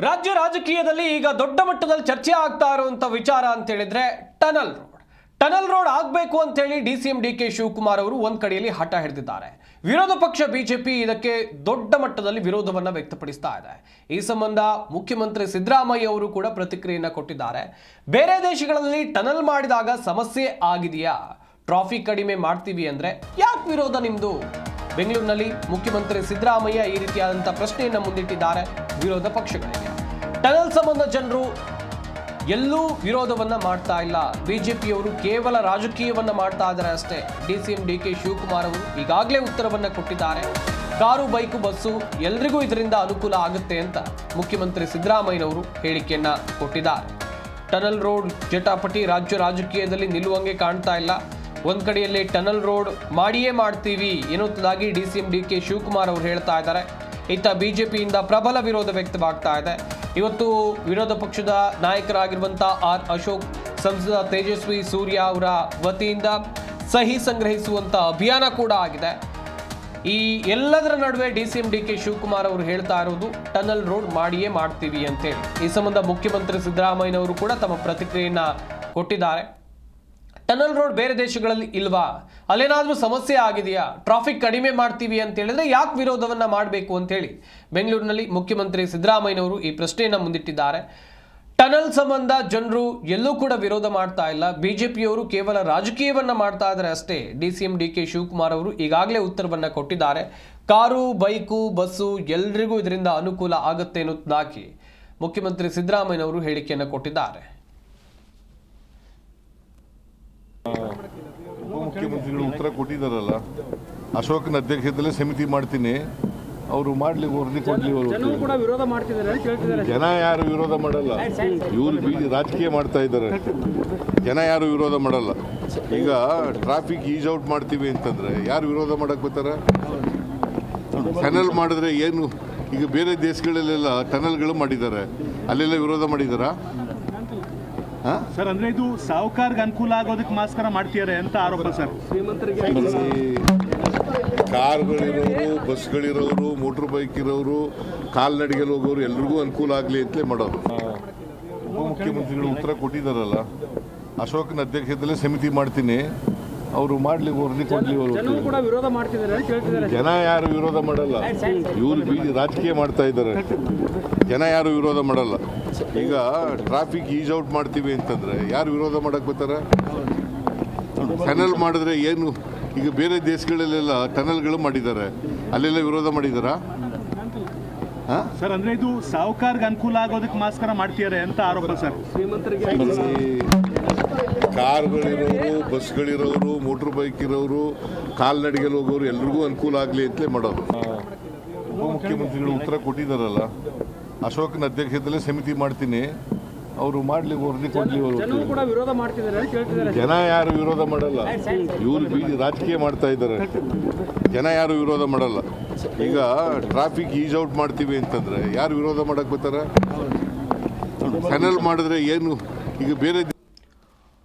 ರಾಜ್ಯ ರಾಜಕೀಯದಲ್ಲಿ ಈಗ ದೊಡ್ಡ ಮಟ್ಟದಲ್ಲಿ ಚರ್ಚೆ ಆಗ್ತಾ ಇರುವಂತ ವಿಚಾರ ಅಂತ ಹೇಳಿದ್ರೆ ಟನಲ್ ರೋಡ್ ಆಗಬೇಕು ಅಂತ ಹೇಳಿ ಡಿಸಿಎಂ ಡಿಕೆ ಶಿವಕುಮಾರ್ ಅವರು ಒಂದ್ ಕಡೆಯಲ್ಲಿ ಹಠ ಹಿಡಿದಿದ್ದಾರೆ. ವಿರೋಧ ಪಕ್ಷ ಬಿಜೆಪಿ ಇದಕ್ಕೆ ದೊಡ್ಡ ಮಟ್ಟದಲ್ಲಿ ವಿರೋಧವನ್ನ ವ್ಯಕ್ತಪಡಿಸ್ತಾ ಇದೆ. ಈ ಸಂಬಂಧ ಮುಖ್ಯಮಂತ್ರಿ ಸಿದ್ದರಾಮಯ್ಯ ಅವರು ಕೂಡ ಪ್ರತಿಕ್ರಿಯೆಯನ್ನ ಕೊಟ್ಟಿದ್ದಾರೆ. ಬೇರೆ ದೇಶಗಳಲ್ಲಿ ಟನಲ್ ಮಾಡಿದಾಗ ಸಮಸ್ಯೆ ಆಗಿದೆಯಾ, ಟ್ರಾಫಿಕ್ ಕಡಿಮೆ ಮಾಡ್ತೀವಿ ಅಂದ್ರೆ ಯಾಕೆ ವಿರೋಧ ನಿಮ್ದು? ಬೆಂಗಳೂರಿನಲ್ಲಿ ಮುಖ್ಯಮಂತ್ರಿ ಸಿದ್ದರಾಮಯ್ಯ ಈ ರೀತಿಯಾದಂತಹ ಪ್ರಶ್ನೆಯನ್ನ ಮುಂದಿಟ್ಟಿದ್ದಾರೆ ವಿರೋಧ ಪಕ್ಷಗಳಿಗೆ. ಟನಲ್ ಸಂಬಂಧ ಜನರು ಎಲ್ಲೂ ವಿರೋಧವನ್ನ ಮಾಡ್ತಾ ಇಲ್ಲ, ಬಿಜೆಪಿಯವರು ಕೇವಲ ರಾಜಕೀಯವನ್ನ ಮಾಡ್ತಾ ಇದ್ದಾರೆ ಅಷ್ಟೇ. ಡಿಸಿಎಂ ಡಿಕೆ ಶಿವಕುಮಾರ್ ಅವರು ಈಗಾಗಲೇ ಉತ್ತರವನ್ನ ಕೊಟ್ಟಿದ್ದಾರೆ. ಕಾರು, ಬೈಕು, ಬಸ್ಸು ಎಲ್ರಿಗೂ ಇದರಿಂದ ಅನುಕೂಲ ಆಗುತ್ತೆ ಅಂತ ಮುಖ್ಯಮಂತ್ರಿ ಸಿದ್ದರಾಮಯ್ಯನವರು ಹೇಳಿಕೆಯನ್ನ ಕೊಟ್ಟಿದ್ದಾರೆ. ಟನಲ್ ರೋಡ್ ಜಟಾಪಟಿ ರಾಜ್ಯ ರಾಜಕೀಯದಲ್ಲಿ ನಿಲ್ಲುವಂಗೆ ಕಾಣ್ತಾ ಇಲ್ಲ. ಒಂದ್ ಕಡೆಯಲ್ಲಿ ಟನಲ್ ರೋಡ್ ಮಾಡಿಯೇ ಮಾಡ್ತೀವಿ ಎನ್ನುವುದಾಗಿ ಡಿಸಿಎಂ ಡಿಕೆ ಶಿವಕುಮಾರ್ ಅವರು ಹೇಳ್ತಾ ಇದ್ದಾರೆ. ಇತ್ತ ಬಿಜೆಪಿಯಿಂದ ಪ್ರಬಲ ವಿರೋಧ ವ್ಯಕ್ತವಾಗ್ತಾ ಇದೆ. ಇವತ್ತು ವಿರೋಧ ಪಕ್ಷದ ನಾಯಕರಾಗಿರುವಂತಹ ಆರ್ ಅಶೋಕ್, ಸಂಸದ ತೇಜಸ್ವಿ ಸೂರ್ಯ ಅವರ ವತಿಯಿಂದ ಸಹಿ ಸಂಗ್ರಹಿಸುವಂತ ಅಭಿಯಾನ ಕೂಡ ಆಗಿದೆ. ಈ ಎಲ್ಲದರ ನಡುವೆ ಡಿಸಿಎಂ ಡಿಕೆ ಶಿವಕುಮಾರ್ ಅವರು ಹೇಳ್ತಾ ಇರೋದು ಟನಲ್ ರೋಡ್ ಮಾಡಿಯೇ ಮಾಡ್ತೀವಿ ಅಂತೇಳಿ. ಈ ಸಂಬಂಧ ಮುಖ್ಯಮಂತ್ರಿ ಸಿದ್ದರಾಮಯ್ಯನವರು ಕೂಡ ತಮ್ಮ ಪ್ರತಿಕ್ರಿಯೆಯನ್ನ ಕೊಟ್ಟಿದ್ದಾರೆ. ಟನಲ್ ರೋಡ್ ಬೇರೆ ದೇಶಗಳಲ್ಲಿ ಇಲ್ವಾ, ಅಲ್ಲೇನಾದ್ರೂ ಸಮಸ್ಯೆ ಆಗಿದೆಯಾ, ಟ್ರಾಫಿಕ್ ಕಡಿಮೆ ಮಾಡ್ತೀವಿ ಅಂತ ಹೇಳಿದ್ರೆ ಯಾಕೆ ವಿರೋಧವನ್ನ ಮಾಡಬೇಕು ಅಂತ ಹೇಳಿ ಬೆಂಗಳೂರಿನಲ್ಲಿ ಮುಖ್ಯಮಂತ್ರಿ ಸಿದ್ದರಾಮಯ್ಯನವರು ಈ ಪ್ರಶ್ನೆಯನ್ನ ಮುಂದಿಟ್ಟಿದ್ದಾರೆ. ಟನಲ್ ಸಂಬಂಧ ಜನರು ಎಲ್ಲೂ ಕೂಡ ವಿರೋಧ ಮಾಡ್ತಾ ಇಲ್ಲ, ಬಿಜೆಪಿಯವರು ಕೇವಲ ರಾಜಕೀಯವನ್ನ ಮಾಡ್ತಾ ಇದ್ದಾರೆ ಅಷ್ಟೇ. ಡಿಸಿಎಂ ಡಿಕೆ ಶಿವಕುಮಾರ್ ಅವರು ಈಗಾಗಲೇ ಉತ್ತರವನ್ನ ಕೊಟ್ಟಿದ್ದಾರೆ. ಕಾರು, ಬೈಕು, ಬಸ್ಸು ಎಲ್ರಿಗೂ ಇದರಿಂದ ಅನುಕೂಲ ಆಗುತ್ತೆ ಅನ್ನೋದಾಗಿ ಮುಖ್ಯಮಂತ್ರಿ ಸಿದ್ದರಾಮಯ್ಯನವರು ಹೇಳಿಕೆಯನ್ನ ಕೊಟ್ಟಿದ್ದಾರೆ. ಮುಖ್ಯಮಂತ್ರಿಗಳು ಉತ್ತರ ಕೊಟ್ಟಿದ್ದಾರಲ್ಲ, ಅಶೋಕನ ಅಧ್ಯಕ್ಷತೆಯಲ್ಲಿ ಸಮಿತಿ ಮಾಡ್ತೀನಿ, ಅವರು ಮಾಡ್ಲಿ, ವರದಿ ಕೊಡ್ಲಿ. ಜನ ಯಾರು ವಿರೋಧ ಮಾಡಲ್ಲ, ಇವರು ರಾಜಕೀಯ ಮಾಡ್ತಾ ಇದ್ದಾರೆ. ಜನ ಯಾರು ವಿರೋಧ ಮಾಡಲ್ಲ. ಈಗ ಟ್ರಾಫಿಕ್ ಈಸ್ ಔಟ್ ಮಾಡ್ತೀವಿ ಅಂತಂದ್ರೆ ಯಾರು ವಿರೋಧ ಮಾಡಕ್ ಬರ್ತಾರ? ಟನಲ್ ಮಾಡಿದ್ರೆ ಏನು? ಈಗ ಬೇರೆ ದೇಶಗಳಲ್ಲೆಲ್ಲ ಟನಲ್ಗಳು ಮಾಡಿದ್ದಾರೆ, ಅಲ್ಲೆಲ್ಲ ವಿರೋಧ ಮಾಡಿದಾರಾ? ಸರ್, ಅಂದ್ರೆ ಇದು ಸಾಹುಕಾರ್ಗೆ ಅನುಕೂಲ ಆಗೋದಕ್ಕೆ ಮಾಸ್ಕರ ಮಾಡ್ತಿದ್ದಾರೆ ಅಂತ ಆರೋಪ ಸರ್. ಕಾರ್ಗಳಿರೋರು, ಬಸ್ಗಳಿರೋರು, ಮೋಟರ್ ಬೈಕ್ ಇರೋರು, ಕಾಲ್ನಡಿಗೆಲ್ಲಿ ಹೋಗೋರು ಎಲ್ರಿಗೂ ಅನುಕೂಲ ಆಗಲಿ ಅಂತಲೇ ಮಾಡೋದು. ಮುಖ್ಯಮಂತ್ರಿಗಳು ಉತ್ತರ ಕೊಟ್ಟಿದ್ದಾರಲ್ಲ, ಅಶೋಕನ ಅಧ್ಯಕ್ಷತೆಯಲ್ಲಿ ಸಮಿತಿ ಮಾಡ್ತೀನಿ, ಅವರು ಮಾಡ್ಲಿ, ವರದಿ ಕೊಡ್ಲಿ. ಜನ ಯಾರು ವಿರೋಧ ಮಾಡಲ್ಲ, ಇವರು ರಾಜಕೀಯ ಮಾಡ್ತಾ ಇದ್ದಾರೆ. ಜನ ಯಾರು ವಿರೋಧ ಮಾಡಲ್ಲ. ಈಗ ಟ್ರಾಫಿಕ್ ಈಸ್ ಔಟ್ ಮಾಡ್ತೀವಿ ಅಂತಂದ್ರೆ ಯಾರು ವಿರೋಧ ಮಾಡಕ್ ಬರ್ತಾರ? ಟನಲ್ ಮಾಡಿದ್ರೆ ಏನು? ಈಗ ಬೇರೆ ದೇಶಗಳಲ್ಲೆಲ್ಲ ಟನಲ್ಗಳು ಮಾಡಿದ್ದಾರೆ, ಅಲ್ಲೆಲ್ಲ ವಿರೋಧ ಮಾಡಿದಾರಾ? ಸರ್, ಅಂದ್ರೆ ಇದು ಸಾಹುಕಾರ್ಗೆ ಅನುಕೂಲ ಆಗೋದಕ್ಕೆ ಮಾಸ್ಕರ ಮಾಡ್ತಿದ್ದಾರೆ ಅಂತ ಆರೋಪ ಸರ್. ಕಾರ್ಗಳಿರೋರು, ಬಸ್ಗಳಿರೋರು, ಮೋಟರ್ ಬೈಕ್ ಇರೋರು, ಕಾಲ್ನಡಿಗೆಲ್ಲಿ ಹೋಗೋರು ಎಲ್ರಿಗೂ ಅನುಕೂಲ ಆಗಲಿ ಅಂತಲೇ ಮಾಡೋದು. ಮುಖ್ಯಮಂತ್ರಿಗಳು ಉತ್ತರ ಕೊಟ್ಟಿದ್ದಾರಲ್ಲ, ಅಶೋಕನ ಅಧ್ಯಕ್ಷತೆಯಲ್ಲಿ ಸಮಿತಿ ಮಾಡ್ತೀನಿ, ಅವರು ಮಾಡ್ಲಿ, ವರದಿ ಕೊಡ್ಲಿ. ಜನ ಯಾರು ವಿರೋಧ ಮಾಡಲ್ಲ, ಇವರು ರಾಜಕೀಯ ಮಾಡ್ತಾ ಇದ್ದಾರೆ. ಜನ ಯಾರು ವಿರೋಧ ಮಾಡಲ್ಲ. ಈಗ ಟ್ರಾಫಿಕ್ ಈಸ್ ಔಟ್ ಮಾಡ್ತೀವಿ ಅಂತಂದ್ರೆ ಯಾರು ವಿರೋಧ ಮಾಡಕ್ ಬರ್ತಾರ? ಟನಲ್ ಮಾಡಿದ್ರೆ ಏನು? ಈಗ ಬೇರೆ